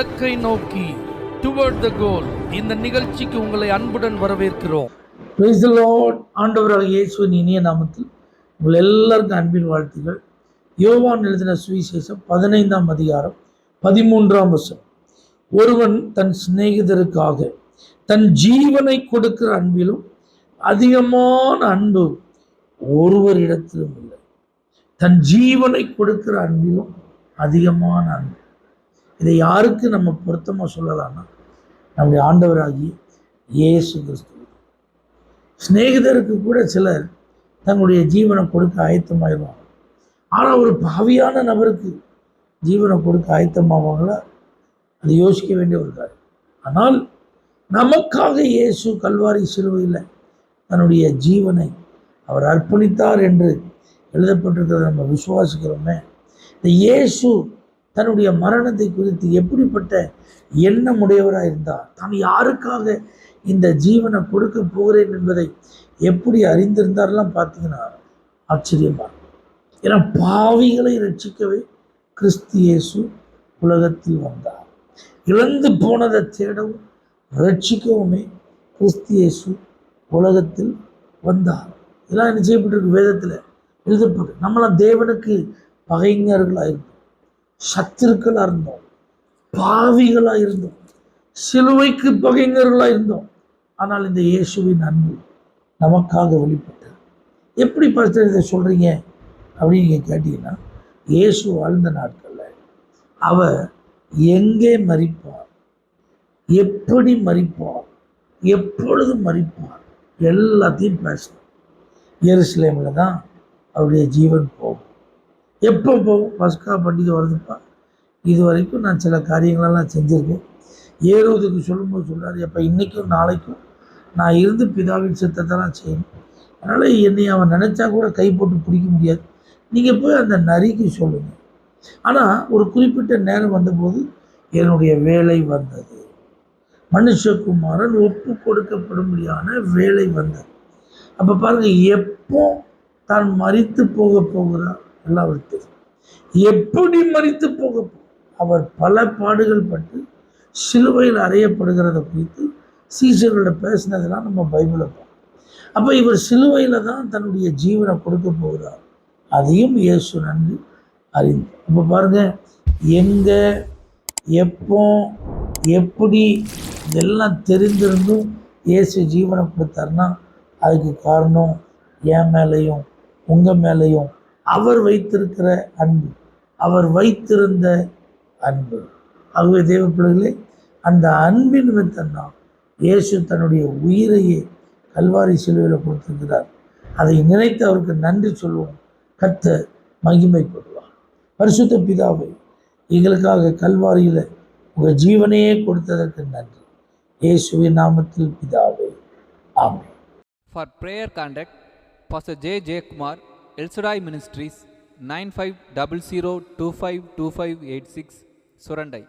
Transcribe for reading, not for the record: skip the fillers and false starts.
இலக்கை நோக்கி டுவர்ட் த கோல் இந்த நிகழ்ச்சிக்கு உங்களை அன்புடன் வரவேற்கிறோம். Praise the Lord. ஆண்டவராக இயேசுவின் இனிய நாமத்தில் உங்கள் எல்லாருக்கும் அன்பின் வாழ்த்துக்கள். யோவான் எழுதின சுவிசேஷம் 15ஆம் அதிகாரம் 13ஆம் வசனம். ஒருவன் தன் சிநேகிதருக்காக தன் ஜீவனை கொடுக்கிற அன்பிலும் அதிகமான அன்பு ஒருவரிடத்திலும் இல்லை. தன் ஜீவனை கொடுக்கிற அன்பிலும் அதிகமான அன்பு. இதை யாருக்கு நம்ம பொருத்தமாக சொல்லலாம்னா நம்முடைய ஆண்டவராகிய இயேசு கிறிஸ்து. சிநேகிதருக்கு கூட சிலர் தங்களுடைய ஜீவனை கொடுக்க ஆயத்தமாயிருவாங்க. ஆனால் ஒரு பாவியான நபருக்கு ஜீவனை கொடுக்க ஆயத்தமாவாங்களா? அது யோசிக்க வேண்டிய ஒரு காரியம். ஆனால் நமக்காக இயேசு கல்வாரி சிலுவையில் தன்னுடைய ஜீவனை அவர் அர்ப்பணித்தார் என்று எழுதப்பட்டிருக்கிறத நம்ம விசுவாசிக்கிறோமே. இந்த இயேசு தன்னுடைய மரணத்தை குறித்து எப்படிப்பட்ட எண்ணமுடையவராக இருந்தார், தான் யாருக்காக இந்த ஜீவனை கொடுக்க போகிறேன் என்பதை எப்படி அறிந்திருந்தாரெல்லாம் பார்த்தீங்கன்னா ஆச்சரியமா. ஏன்னா பாவிகளை ரட்சிக்கவே கிறிஸ்து இயேசு உலகத்தில் வந்தார். இழந்து போனதை தேடவும் ரட்சிக்கவுமே கிறிஸ்து இயேசு உலகத்தில் வந்தார். இதெல்லாம் என்ன செய்யப்பட்டிருக்கு? வேதத்தில் எழுதப்பட்டு. நம்மளாம் தேவனுக்கு பகைஞர்களாக இருந்தோம், சத்துருக்களாக இருந்தோம், பாவிகளாக இருந்தோம், சிலுவைக்கு பகைஞர்களாக இருந்தோம். ஆனால் இந்த இயேசுவின் அன்பு நமக்காக வெளிப்பட்டது. எப்படி பாஸ்டர் இதை சொல்கிறீங்க அப்படின்னு நீங்கள் கேட்டீங்கன்னா, இயேசு வாழ்ந்த நாட்களில் அவர் எங்கே மரிப்பார், எப்படி மரிப்பார், எப்பொழுது மரிப்பார் எல்லாத்தையும் பேசணும். எருசலேமில் தான் அவருடைய ஜீவன் போகும். எப்போ போகும்? பஸ்கா பண்டிகை வருதுப்பா, இது வரைக்கும் நான் சில காரியங்களெல்லாம் செஞ்சுருக்கேன். ஏறுவதுக்கு சொல்லும்போது சொல்கிறார், எப்போ இன்றைக்கும் நாளைக்கும் நான் இருந்து பிதாவின் சித்தத்தெல்லாம் செய்யணும். அதனால் என்னை அவன் நினச்சா கூட கை போட்டு பிடிக்க முடியாது. நீங்கள் போய் அந்த நரிக்கு சொல்லுங்கள். ஆனால் ஒரு குறிப்பிட்ட நேரம் வந்தபோது என்னுடைய வேலை வந்தது, மனுஷகுமாரன் ஒப்பு கொடுக்கப்படும்படியான வேலை வந்தது. அப்போ பாருங்கள், எப்போ தான் மரித்து போக போகிறார் எல்லாம் அவருக்கு தெரியும். எப்படி மரித்து போக அவர் பல பாடுகள் பட்டு சிலுவையில் அறையப்படுகிறத குறித்து சீசர்களோட பேசினதெல்லாம் நம்ம பைபிளில் பார்ப்போம். அப்போ இவர் சிலுவையில் தான் தன்னுடைய ஜீவனை கொடுக்க போகிறார். அதையும் இயேசு நன்கு அறிந்து. அப்போ பாருங்கள், எங்கே, எப்போ, எப்படி இதெல்லாம் தெரிந்திருந்தும் இயேசு ஜீவனை கொடுத்தாருன்னா அதுக்கு காரணம் என் மேலேயும் உங்கள் மேலேயும் அவர் வைத்திருக்கிற அன்பு, அவர் வைத்திருந்த அன்பு. ஆகவே தேவ பிள்ளைகளே, அந்த அன்பின் நிமித்தம் தான் இயேசு தன்னுடைய உயிரையே கல்வாரி சிலுவையில் கொடுத்திருக்கிறார். அதை நினைத்து அவருக்கு நன்றி சொல்வோம். கர்த்தர் மகிமைப்படுவார். பரிசுத்த பிதாவை, எங்களுக்காக கல்வாரியில் உங்கள் ஜீவனையே கொடுத்ததற்கு நன்றி. இயேசுவின் நாமத்தில் பிதாவே, ஆமென். For prayer contact, Pastor J. J. Kumar, El Shaddai Ministries, 9500252586, Surandai.